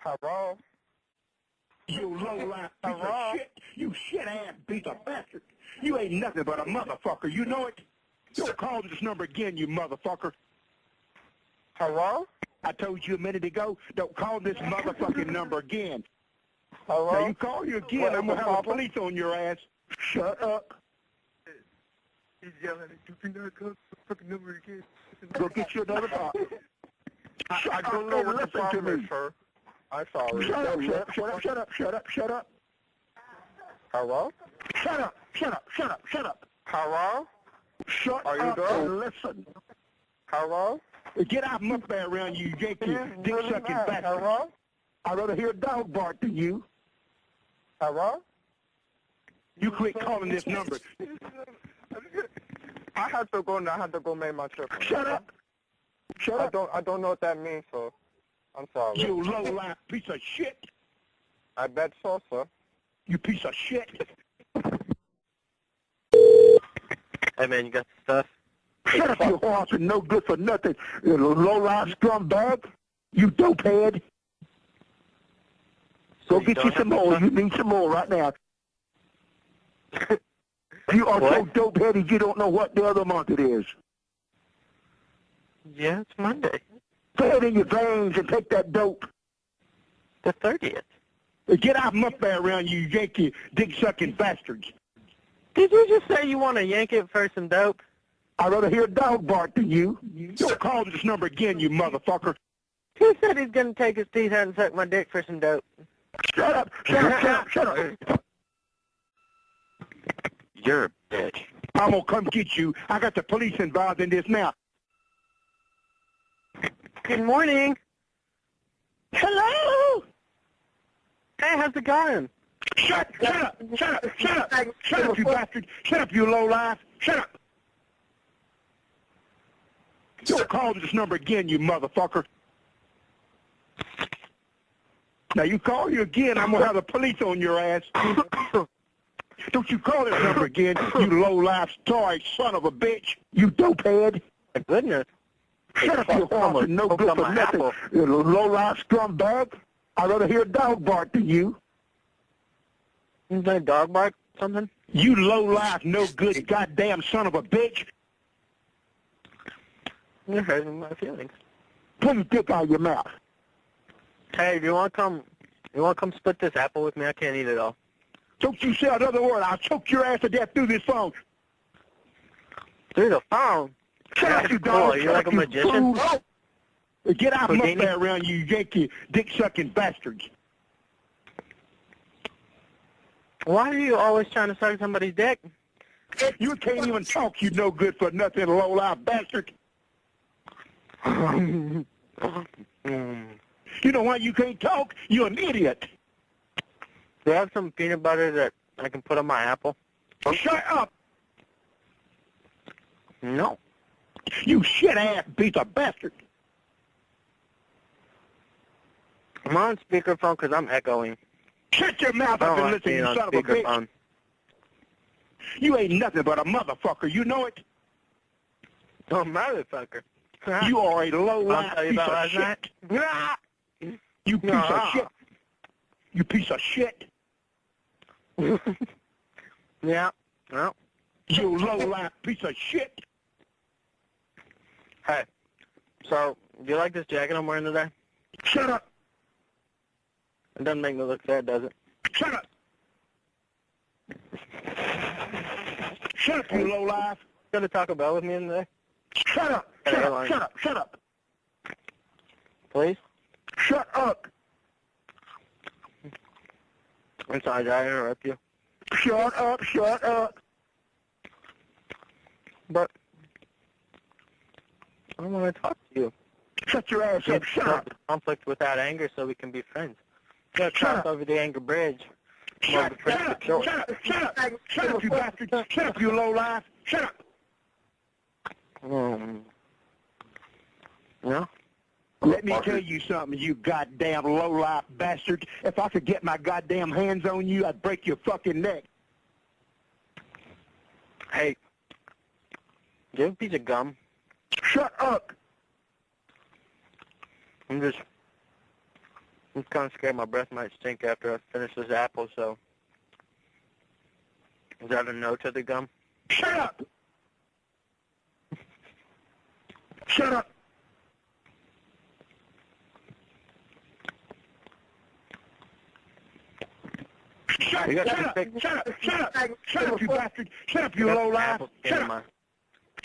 Hello? You low-life piece of shit. You shit-ass piece of bastard. You ain't nothing but a motherfucker. You know it? Don't call this number again, you motherfucker. Hello? I told you a minute ago, don't call this motherfucking number again. Hello? Now you call you again, I'm going to have the police on your ass. Shut up. He's yelling at you. Do not call the fucking number again. Go get you another cop. I don't know what the problem is, sir. I'm sorry. Shut up, shut up, shut up, shut up, shut up, shut up. Hello? Shut up, shut up, shut up, shut up. Hello? Shut Are you up there? and listen. Hello? Get out from up there around you, Yankee, dick-sucking bastard. Hello? I'd rather hear a dog bark than you. Hello? You quit calling this number. I had to go now. I had to go make my trip. Shut up. Shut up. I don't know what that means, so I'm sorry. You low-life piece of shit. I bet so, sir. You piece of shit. Hey, man, you got the stuff? Shut up, you horse, and no good for nothing. You low-life scumbag. You dopehead. Go get you some more. You need some more right now. You are so dope-headed you don't know what the other month it is. Yeah, it's Monday. Put it in your veins and take that dope. The 30th. Get out from up there around you Yankee dick-sucking bastards. Did you just say you want to yank it for some dope? I'd rather hear a dog bark than you. Don't call this number again, you motherfucker. He said he's going to take his teeth out and suck my dick for some dope. Shut up, shut up, shut up, shut up. You're a bitch. I'm going to come get you. I got the police involved in this now. Good morning. Hello? Hey, how's it going? Shut up, shut up, shut up, shut up, you bastard. Shut up, you lowlife. Shut up. Don't call this number again, you motherfucker. Now, you call you again, I'm going to have the police on your ass. Don't you call this number again, you low-life, sorry son of a bitch. You dopehead. My goodness. Shut up, you horse, and no good for nothing. You low-life scumbag. I'd rather hear a dog bark than you. Is that a dog bark something? You low-life, no good goddamn son of a bitch. You're hurting my feelings. Pull your dick out of your mouth. Hey, do you want to come split this apple with me? I can't eat it all. Don't you say another word. I'll choke your ass to death through this phone. Through the phone? Shut up, you dog. You're like a magician? Get out from up there around you Yankee dick-sucking bastards. Why are you always trying to suck somebody's dick? You can't even talk, you no good for nothing, low-life bastard. You know why you can't talk? You're an idiot. Do you have some peanut butter that I can put on my apple? Shut up. No. You shit-ass piece of bastard. I'm on speakerphone because I'm echoing. Shut your mouth up and listen, you son of a bitch. You ain't nothing but a motherfucker. You know it? Oh, motherfucker. You are a low-life I'll tell you piece about of last shit. night. You piece of shit. You piece of shit. Yeah. Well. You low-life piece of shit. Hey. So, do you like this jacket I'm wearing today? Shut up. It doesn't make me look sad, does it? Shut up. Shut up, you low-life. Go to Taco Bell with me today? Shut up. Shut up. Shut up. Shut up. Please? Shut up. I'm sorry, did I interrupt you? Shut up. Shut up. But I don't want to talk to you. Shut your ass up. Shut up. Conflict without anger so we can be friends. Gotta Shut cross over the anger bridge. Shut up. Shut up. Shut up. Shut up. Shut up, you bastard. Shut up, you low-life. Shut up. No? Let me tell you something, you goddamn low-life bastard. If I could get my goddamn hands on you, I'd break your fucking neck. Hey, do you have a piece of gum? Shut up. I'm just I'm kind of scared my breath might stink after I finish this apple, so... Is that a no to the gum? Shut up! Shut up! Shut up, you bastard! Shut up, you low life! Shut up!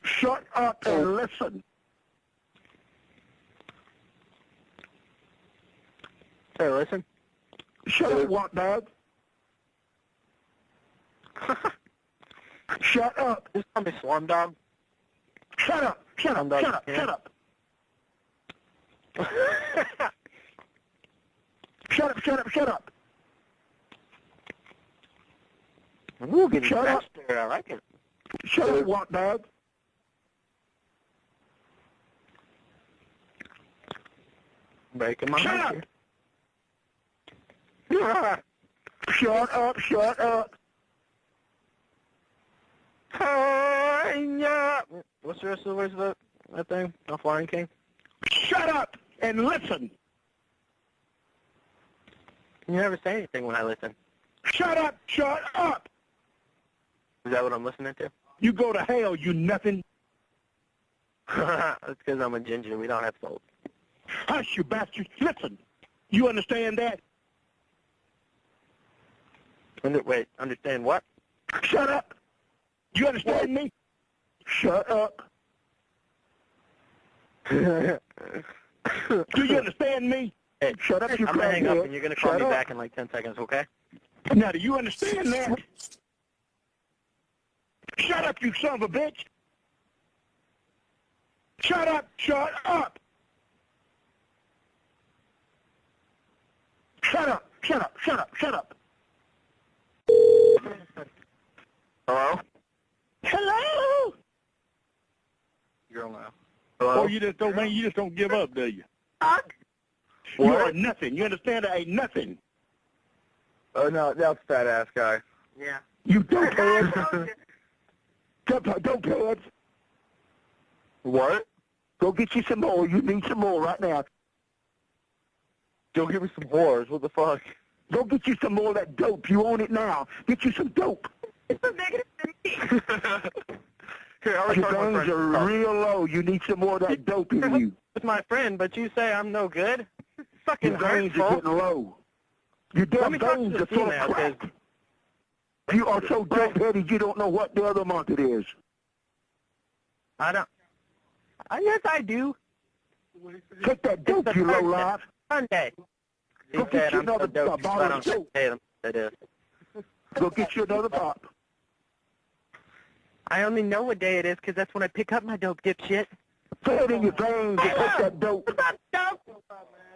Shut up and listen! Hey, listen. Shut up, what, dog? Shut up! Just call me Swarm Dog. Shut up! Shut up! Shut up! Shut up! Shut up! Shut up! Shut up! Ooh, getting Shut up! I like it. Shut up, what, dog? Breaking my Shut heart. Shut up! Shut up! What's the rest of the words of that thing? Off Lion King? Shut up and listen! You never say anything when I listen. Shut up! Shut up! Is that what I'm listening to? You go to hell, you nothing. That's because I'm a ginger. We don't have souls. Hush, you bastard. Listen. You understand that? Wait, understand what? Shut up. You understand me? Shut up. Do you understand me? Hey, shut up, you I'm going to hang up and you're going to call me up. back in like 10 seconds, okay? Now, do you understand that? Shut up, you son of a bitch. Shut up, shut up. Shut up, shut up, shut up, shut up. Hello? Hello? Girl now. Hello? Oh, you just don't give up, do you? What? You are nothing. You understand? I ain't nothing. Oh, no, that's fat ass guy. Yeah. You don't care. Don't care. What? Go get you some more. You need some more right now. Go give me some whores. What the fuck? Go get you some more of that dope. You own it now. Get you some dope. It's a negative 3. Here, I'll Your record my veins are friend. real low. You need some more of that dope in you. It's my friend, but you say I'm no good? It's fucking Your veins are hurtful. getting low. Your Let damn me talk to veins the are full of female, crack. 'cause- You are so dope-headed you don't know what the other month it is. I don't. Yes, I do. Take that dope, It's you the low Thursday. life. Sunday. He Go get said you I'm so another dope, bottle but I of don't dope. say them. It is. Go get you another pop. I only know what day it is because that's when I pick up my dope, dipshit. Put it in your veins and take that dope. It's not dope.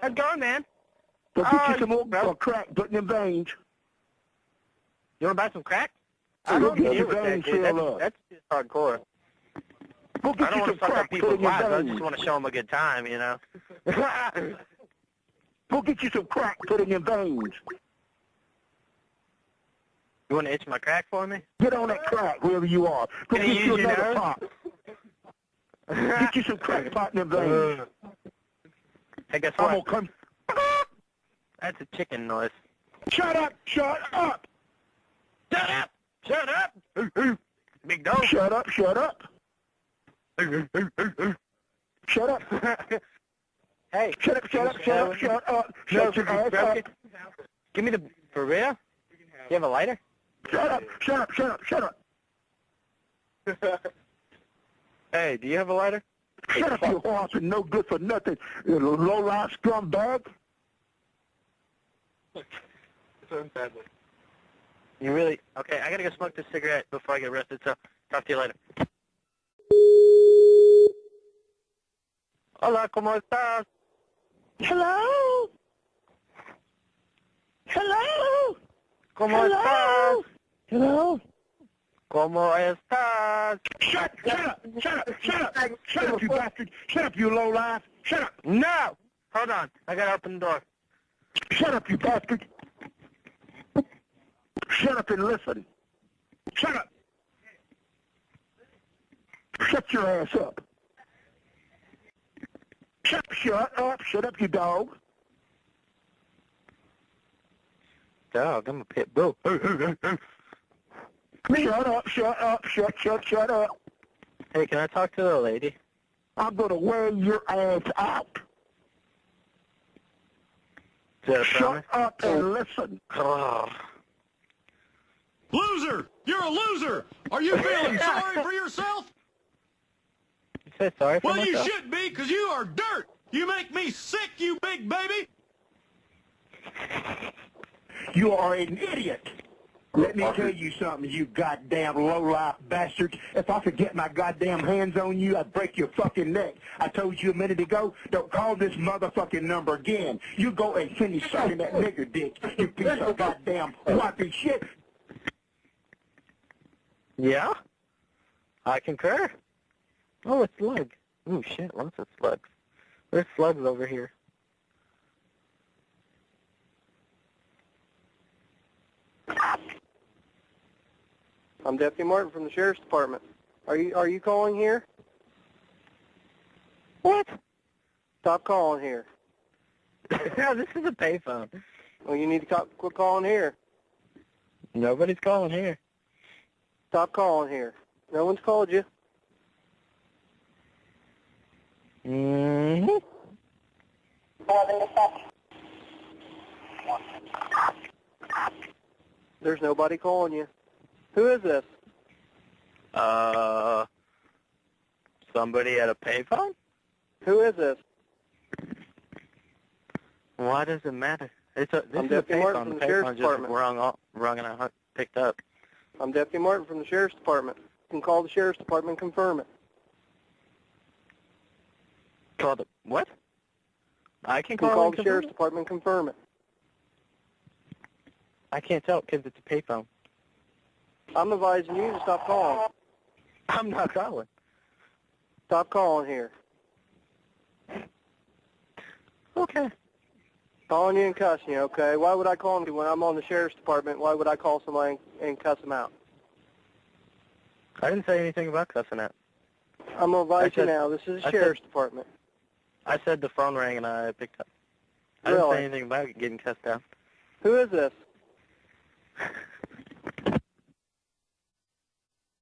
How's it going, man? Go get you some more crack, put in your veins. You want to buy some crack? Go I don't get deal your with that, veins dude. filled up. That's just hardcore. Go I get don't you want some to fuck crack, up put people's in your lives. I veins. just want to show them a good time, you know? Go get you some crack, put in your veins. You want to itch my crack for me? Get on that crack wherever you are. Go Can get you you use your another nose? pop. Get you some crack pot in your veins. Hey, guess I'm what? gonna come. That's a chicken noise. Shut up! Shut up! Shut up! Shut up! Big dog. Shut up! Shut up! Shut up! Hey. Shut up! Shut up! Shut up! Shut up! Shut your ass up! Give me the... For real? You have a lighter? Shut up! Shut up! Shut up! Shut up! Hey, do you have a lighter? Shut up, you horse, and no good for nothing, you low-life scumbag. You really... Okay, I gotta go smoke this cigarette before I get arrested, so talk to you later. Hola, ¿cómo estás? Hello? Hello? ¿Cómo Hello? estás? Hello? ¿Cómo estás? Shut up! Shut up! Shut up! Shut up, you bastard! Shut up, you low-life! Shut up! No! Hold on. I gotta open the door. Shut up, you bastard! Shut up and listen. Shut up! Shut your ass up. Shut up, you dog. dog. I'm a pit bull. Shut up. Hey, can I talk to the lady? I'm going to wear your ass out. Is that a Shut promise? up and listen. Oh. Loser! You're a loser! Are you feeling sorry for yourself? You say sorry for Well, myself? you should be, because you are dirt! You make me sick, you big baby! You are an idiot. Let me tell you something, you goddamn low-life bastard. If I could get my goddamn hands on you, I'd break your fucking neck. I told you a minute ago, don't call this motherfucking number again. You go and finish sucking that nigger dick, you piece of goddamn whopping shit. Yeah? I concur. Oh, a slug. Ooh, shit, lots of slugs. There's slugs over here. I'm Deputy Martin from the Sheriff's Department. Are you calling here? What? Stop calling here. Yeah, this is a payphone. Well, you need to quit calling here. Nobody's calling here. Stop calling here. No one's called you. Mm-hmm. There's nobody calling you. Who is this? Somebody at a payphone? Who is this? Why does it matter? This I'm is a Deputy Martin payphone. from The the Sheriff's payphone just Department. rung and I picked up. I'm Deputy Martin from the Sheriff's Department. You can call the Sheriff's Department and confirm it. Call the what? I can You can call call and the confirm Sheriff's it? Department and confirm it. I can't tell because it's a payphone. I'm advising you to stop calling. I'm not calling. Stop calling here. Okay. Calling you and cussing you, okay? Why would I call you when I'm on the Sheriff's Department? Why would I call somebody and cuss them out? I didn't say anything about cussing out. I'm going to advise I you said- now. This is the I Sheriff's Department. I said the phone rang and I picked up. I didn't Really? say anything about getting cussed out. Who is this?